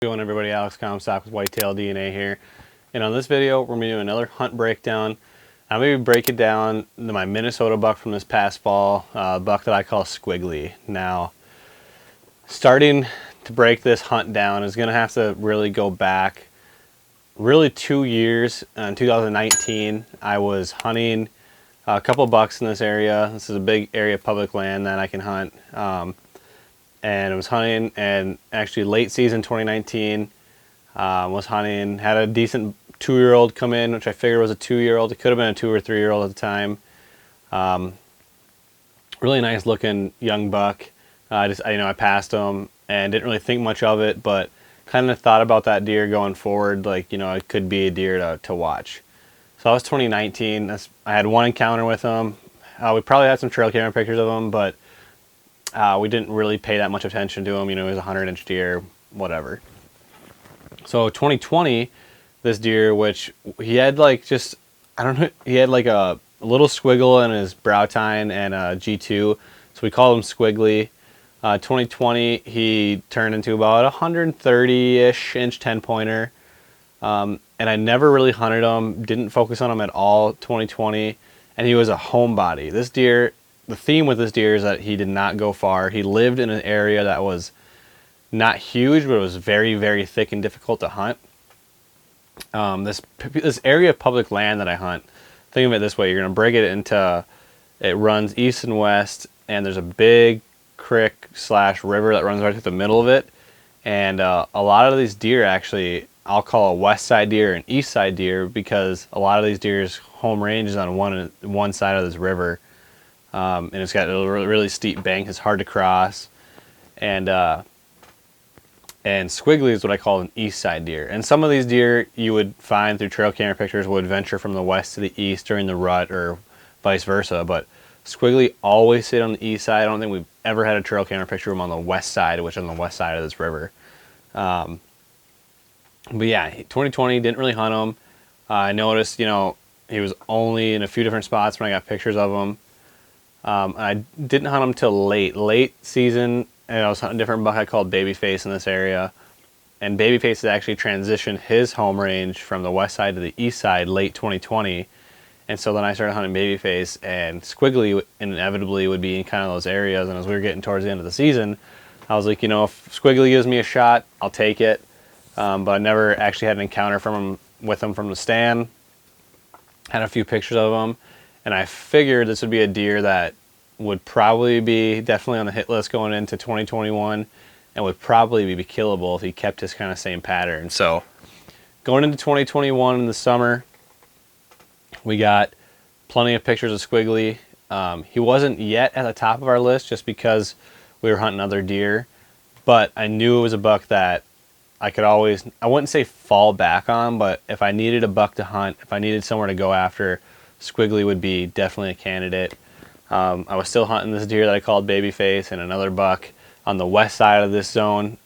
Going everybody, Alex Comstock with WhitetailDNA here, and on this video we're going to do another hunt breakdown. I'm going to break it down to my Minnesota buck from this past fall, buck that I call Squiggly. Now, starting to break this hunt down is going to have to really go back really 2 years. In 2019 I was hunting a couple bucks in this area. This is a big area of public land that I can hunt. And I was hunting, and actually late season 2019 was hunting, had a decent 2-year-old come in, which I figured was a 2-year-old. It could have been a 2 or 3-year-old at the time. Really nice looking young buck. I passed him and didn't really think much of it, but kind of thought about that deer going forward, like, it could be a deer to watch. So that was 2019. I had one encounter with him. We probably had some trail camera pictures of him, but we didn't really pay that much attention to him. He was a 100-inch deer, whatever. So 2020, this deer, which he had he had like a little squiggle in his brow tine and a G2, so we called him Squiggly. 2020, he turned into about 130-ish inch 10-pointer, and I never really hunted him, didn't focus on him at all 2020, and he was a homebody. This deer, the theme with this deer is that he did not go far. He lived in an area that was not huge, but it was very, very thick and difficult to hunt. This area of public land that I hunt, think of it this way: you're going to break it into, it runs east and west, and there's a big creek / river that runs right through the middle of it. And a lot of these deer, actually, I'll call a west side deer and east side deer, because a lot of these deer's home range is on one side of this river. And it's got a really steep bank. It's hard to cross, and Squiggly is what I call an east side deer. And some of these deer you would find through trail camera pictures would venture from the west to the east during the rut, or vice versa. But Squiggly always stayed on the east side. I don't think we've ever had a trail camera picture of him on the west side, which is on the west side of this river. But yeah, 2020 didn't really hunt him. I noticed, he was only in a few different spots when I got pictures of him. I didn't hunt him till late season, and I was hunting a different buck I called Babyface in this area. And Babyface had actually transitioned his home range from the west side to the east side late 2020. And so then I started hunting Babyface, and Squiggly inevitably would be in kind of those areas. And as we were getting towards the end of the season, I was like, if Squiggly gives me a shot, I'll take it. But I never actually had an encounter with him from the stand. Had a few pictures of him. And I figured this would be a deer that would probably be definitely on the hit list going into 2021, and would probably be killable if he kept his kind of same pattern. So going into 2021 in the summer, we got plenty of pictures of Squiggly. He wasn't yet at the top of our list just because we were hunting other deer, but I knew it was a buck that I could always, I wouldn't say fall back on, but if I needed a buck to hunt, if I needed somewhere to go after, Squiggly would be definitely a candidate. I was still hunting this deer that I called Babyface, and another buck on the west side of this zone,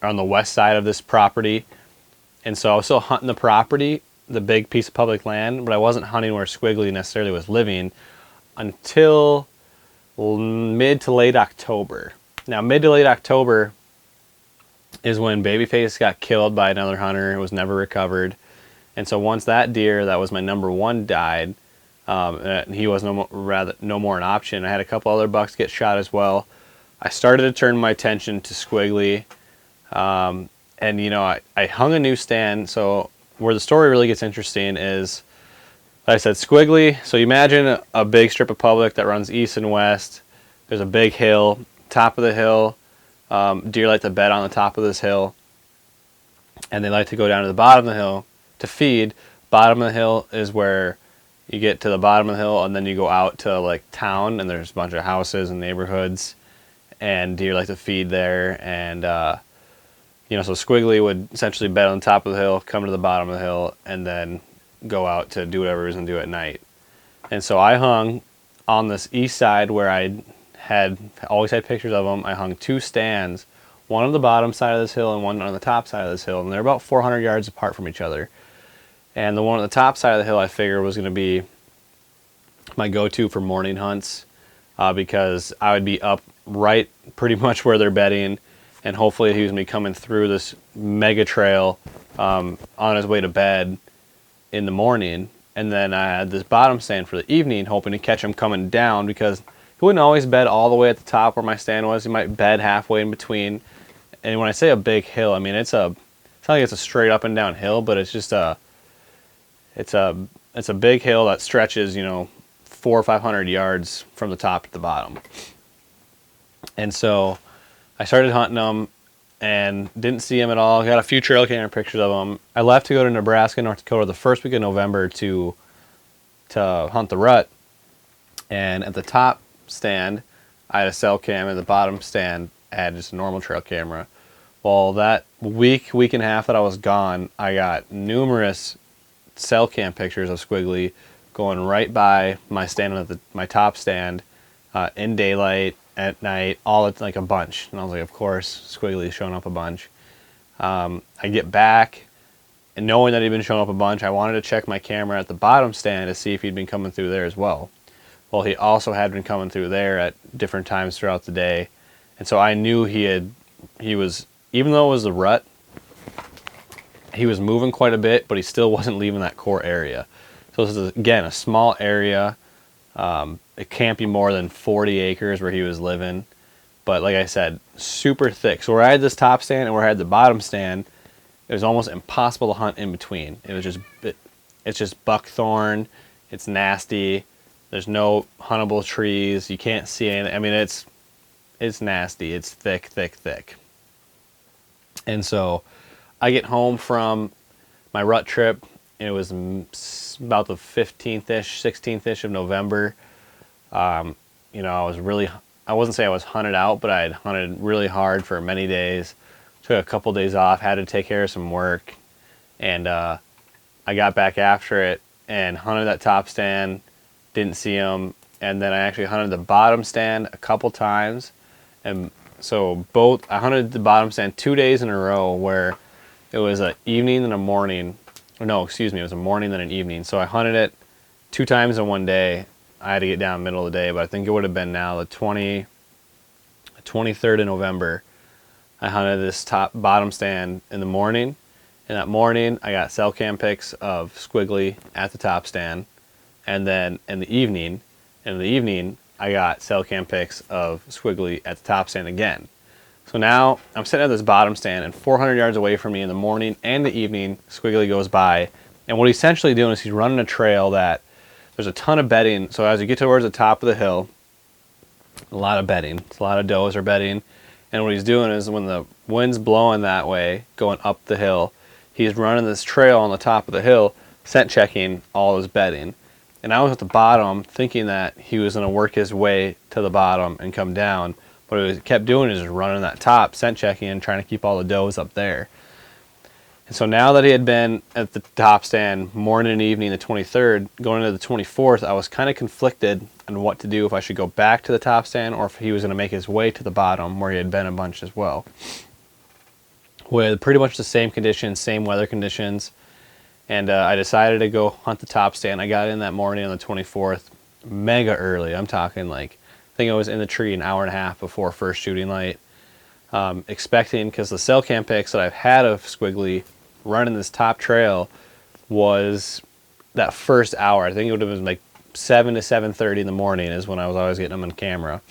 or on the west side of this property. And so I was still hunting the property, the big piece of public land, but I wasn't hunting where Squiggly necessarily was living until mid to late October. Now, mid to late October is when Babyface got killed by another hunter. It was never recovered. And so once that deer that was my number one died, he was no more an option. I had a couple other bucks get shot as well. I started to turn my attention to Squiggly, and I hung a new stand. So where the story really gets interesting is, like I said, Squiggly. So you imagine a big strip of public that runs east and west. There's a big hill. Top of the hill, deer like to bed on the top of this hill, and they like to go down to the bottom of the hill to feed. Bottom of the hill is where you get to the bottom of the hill, and then you go out to like town, and there's a bunch of houses and neighborhoods, and deer like to feed there. And so Squiggly would essentially bed on the top of the hill, come to the bottom of the hill, and then go out to do whatever he was going to do at night. And so I hung on this east side where I had always had pictures of him. I hung 2 stands, one on the bottom side of this hill and one on the top side of this hill, and they're about 400 yards apart from each other. And the one on the top side of the hill I figured was going to be my go-to for morning hunts, because I would be up right pretty much where they're bedding, and hopefully he was going to be coming through this mega trail on his way to bed in the morning. And then I had this bottom stand for the evening, hoping to catch him coming down, because he wouldn't always bed all the way at the top where my stand was. He might bed halfway in between. And when I say a big hill, I mean it's not like it's a straight up and down hill, but it's just it's a big hill that stretches, you know, 400 or 500 yards from the top to the bottom. And so I started hunting them and didn't see him at all. Got a few trail camera pictures of him. I left to go to Nebraska, North Dakota the first week of November to hunt the rut. And at the top stand, I had a cell cam. At the bottom stand, I had just a normal trail camera. Well, that week and a half that I was gone, I got numerous cell cam pictures of Squiggly going right by my stand at my top stand, in daylight, at night, all like a bunch. And I was like, of course, Squiggly's showing up a bunch. I get back, and knowing that he'd been showing up a bunch, I wanted to check my camera at the bottom stand to see if he'd been coming through there as well. Well, he also had been coming through there at different times throughout the day. And so I knew he was, even though it was the rut, he was moving quite a bit, but he still wasn't leaving that core area. So this is, again, a small area. It can't be more than 40 acres where he was living. But like I said, super thick. So where I had this top stand and where I had the bottom stand, it was almost impossible to hunt in between. It was just, it's just buckthorn. It's nasty. There's no huntable trees. You can't see anything. I mean, it's nasty. It's thick, thick, thick. And so I get home from my rut trip, and it was about the 15th-ish, 16th-ish of November. You know, I wouldn't say I was hunted out, but I had hunted really hard for many days. Took a couple days off, had to take care of some work, and I got back after it and hunted that top stand, didn't see him, and then I actually hunted the bottom stand a couple times. And so I hunted the bottom stand 2 days in a row where it was an evening and a morning. No, excuse me, it was a morning and an evening. So I hunted it 2 times in one day. I had to get down middle of the day, but I think it would have been now the 23rd of November. I hunted this bottom stand in the morning. And that morning, I got cell cam pics of Squiggly at the top stand. And then in the evening, I got cell cam pics of Squiggly at the top stand again. So now I'm sitting at this bottom stand, and 400 yards away from me in the morning and the evening, Squiggly goes by. And what he's essentially doing is he's running a trail that there's a ton of bedding. So as you get towards the top of the hill, a lot of bedding. A lot of does are bedding. And what he's doing is when the wind's blowing that way, going up the hill, he's running this trail on the top of the hill, scent checking all his bedding. And I was at the bottom thinking that he was going to work his way to the bottom and come down. But what he kept doing is just running that top, scent checking, and trying to keep all the does up there. And so now that he had been at the top stand morning and evening, the 23rd, going into the 24th, I was kind of conflicted on what to do, if I should go back to the top stand or if he was going to make his way to the bottom where he had been a bunch as well. With pretty much the same conditions, same weather conditions. And I decided to go hunt the top stand. I got in that morning on the 24th, mega early. I'm talking like, I think I was in the tree an hour and a half before first shooting light. Expecting, because the cell cam pics that I've had of Squiggly running this top trail was that first hour. I think it would have been like 7 to 7:30 in the morning is when I was always getting them on camera.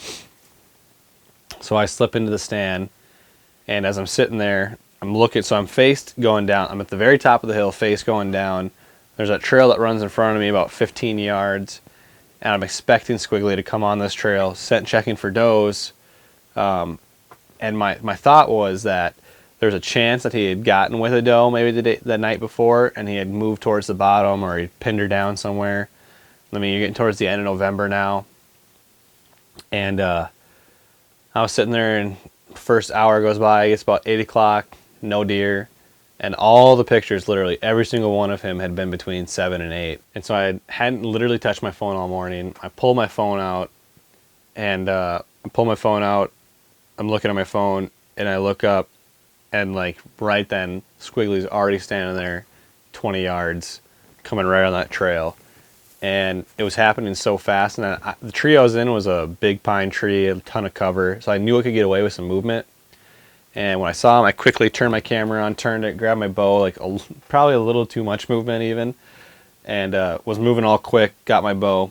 So I slip into the stand, and as I'm sitting there, I'm looking, so I'm faced going down. I'm at the very top of the hill, face going down. There's that trail that runs in front of me about 15 yards, and I'm expecting Squiggly to come on this trail, scent checking for does. And my thought was that there's a chance that he had gotten with a doe maybe the night before, and he had moved towards the bottom, or he pinned her down somewhere. I mean, you're getting towards the end of November now. And I was sitting there, and first hour goes by, it's about 8 o'clock, no deer. And all the pictures, literally every single one of him had been between 7 and 8. And so I hadn't literally touched my phone all morning. I pulled my phone out, and I'm looking at my phone, and I look up, and like right then, Squiggly's already standing there 20 yards, coming right on that trail. And it was happening so fast, and the tree I was in was a big pine tree, a ton of cover, so I knew I could get away with some movement. And when I saw him, I quickly turned my camera on, turned it, grabbed my bow, like probably a little too much movement even, and was moving all quick, got my bow.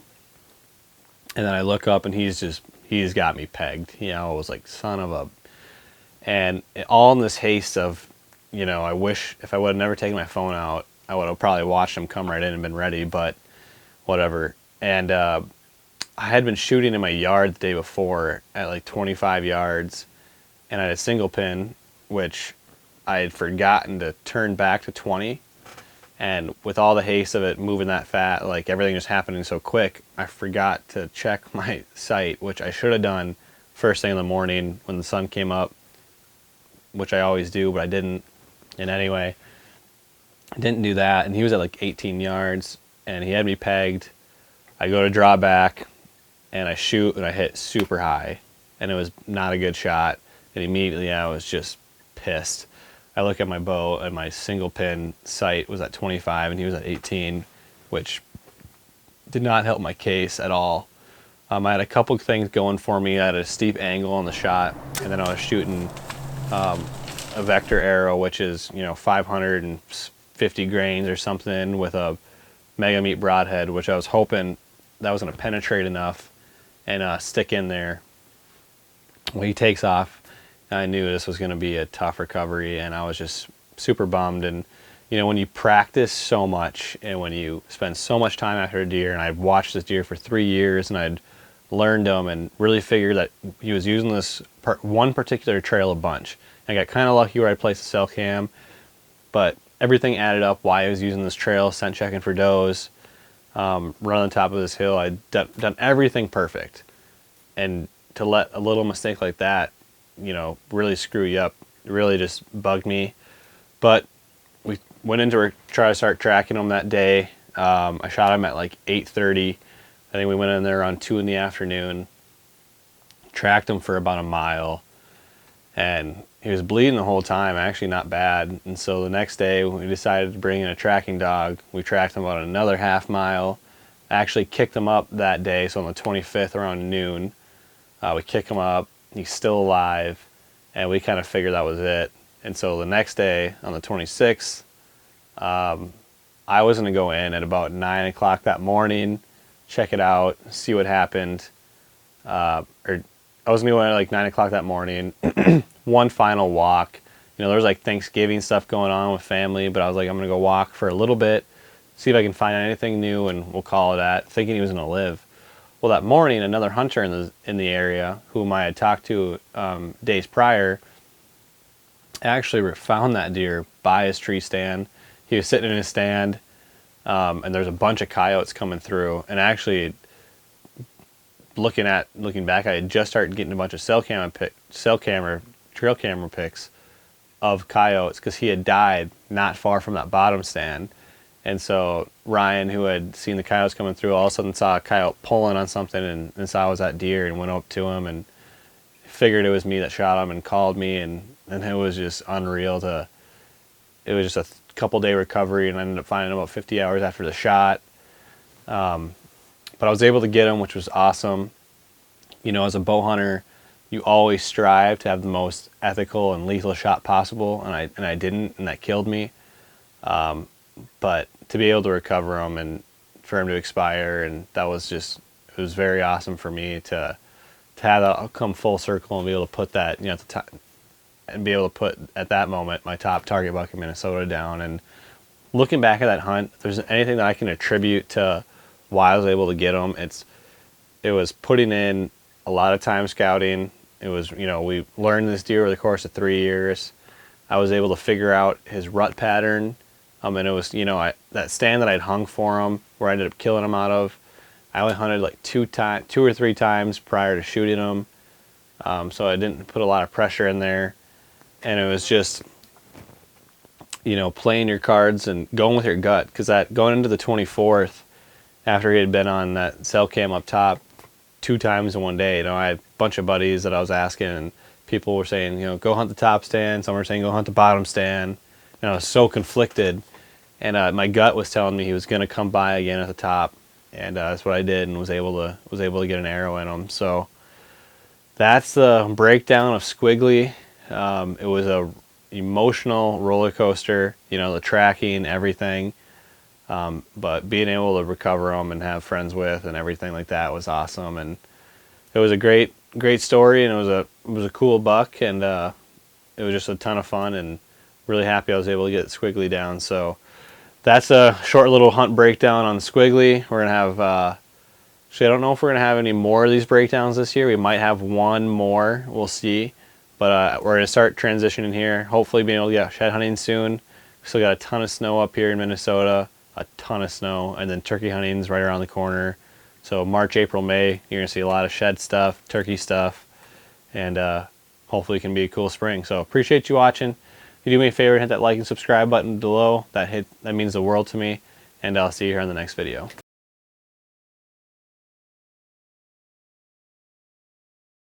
And then I look up and he's got me pegged. You know, I was like, son of a... And all in this haste of, you know, I wish if I would have never taken my phone out, I would have probably watched him come right in and been ready, but whatever. And I had been shooting in my yard the day before at like 25 yards, and I had a single pin, which I had forgotten to turn back to 20. And with all the haste of it moving that fast, like everything was happening so quick, I forgot to check my sight, which I should have done first thing in the morning when the sun came up, which I always do, but I didn't. And anyway, I didn't do that. And he was at like 18 yards, and he had me pegged. I go to draw back, and I shoot, and I hit super high. And it was not a good shot. And immediately I was just pissed. I look at my bow, and my single pin sight was at 25, and he was at 18, which did not help my case at all. I had a couple things going for me. I had a steep angle on the shot, and then I was shooting a vector arrow, which is, you know, 550 grains or something with a mega meat broadhead, which I was hoping that was going to penetrate enough and stick in there. Well, he takes off. I knew this was going to be a tough recovery, and I was just super bummed. And, you know, when you practice so much and when you spend so much time after a deer, and I'd watched this deer for 3 years, and I'd learned him and really figured that he was using this one particular trail a bunch. And I got kind of lucky where I placed the cell cam, but everything added up why I was using this trail, scent checking for does, run on top of this hill. I'd done everything perfect. And to let a little mistake like that, you know, really screw you up, it really just bugged me. But we went into try to start tracking him that day. I shot him at like 8:30. I think we went in there around 2 in the afternoon, tracked him for about a mile, and he was bleeding the whole time, actually not bad. And so the next day we decided to bring in a tracking dog. We tracked him about another half mile, actually kicked him up that day, so on the 25th around noon. We kick him up, he's still alive, and we kind of figured that was it. And so the next day, on the 26th, I was going to go in at about 9 o'clock that morning, check it out, see what happened. Or I was going to go in at like 9 o'clock that morning, one final walk. You know, there was like Thanksgiving stuff going on with family, but I was like, I'm going to go walk for a little bit, see if I can find anything new, and we'll call it that, thinking he was going to live. Well, that morning, another hunter in the area, whom I had talked to days prior, actually found that deer by his tree stand. He was sitting in his stand, and there's a bunch of coyotes coming through. And actually, looking back, I had just started getting a bunch of trail camera pics of coyotes because he had died not far from that bottom stand. And so Ryan, who had seen the coyotes coming through, all of a sudden saw a coyote pulling on something and saw it was that deer and went up to him and figured it was me that shot him and called me, and it was just unreal. It was just a couple day recovery, and I ended up finding him about 50 hours after the shot. But I was able to get him, which was awesome. You know, as a bow hunter, you always strive to have the most ethical and lethal shot possible, and I didn't, and that killed me. But to be able to recover him and for him to expire, and that was just, it was very awesome for me to have that come full circle and be able to put that, you know, at the top, and be able to put at that moment my top target buck in Minnesota down. And looking back at that hunt, if there's anything that I can attribute to why I was able to get him, it was putting in a lot of time scouting. It was, you know, we learned this deer over the course of 3 years. I was able to figure out his rut pattern. And it was, you know, that stand that I'd hung for him, where I ended up killing him out of, I only hunted like 2 or 3 times prior to shooting him. So I didn't put a lot of pressure in there. And it was just, you know, playing your cards and going with your gut. Because going into the 24th, after he had been on that cell cam up top 2 times in one day, you know, I had a bunch of buddies that I was asking, and people were saying, you know, go hunt the top stand. Some were saying go hunt the bottom stand. And I was so conflicted. And my gut was telling me he was going to come by again at the top, and that's what I did, and was able to get an arrow in him. So that's the breakdown of Squiggly. It was a emotional roller coaster, you know, the tracking, everything. But being able to recover them and have friends with and everything like that was awesome. And it was a great story, and it was a cool buck, and it was just a ton of fun, and really happy I was able to get Squiggly down. So that's a short little hunt breakdown on Squiggly. We're gonna have actually, I don't know if we're gonna have any more of these breakdowns this year. We might have one more, we'll see. But we're gonna start transitioning here. Hopefully being able to get shed hunting soon. We still got a ton of snow up here in Minnesota, a ton of snow, and then turkey hunting's right around the corner. So March, April, May, you're gonna see a lot of shed stuff, turkey stuff, and hopefully it can be a cool spring. So appreciate you watching. If you do me a favor, hit that like and subscribe button below. That means the world to me, and I'll see you here on the next video.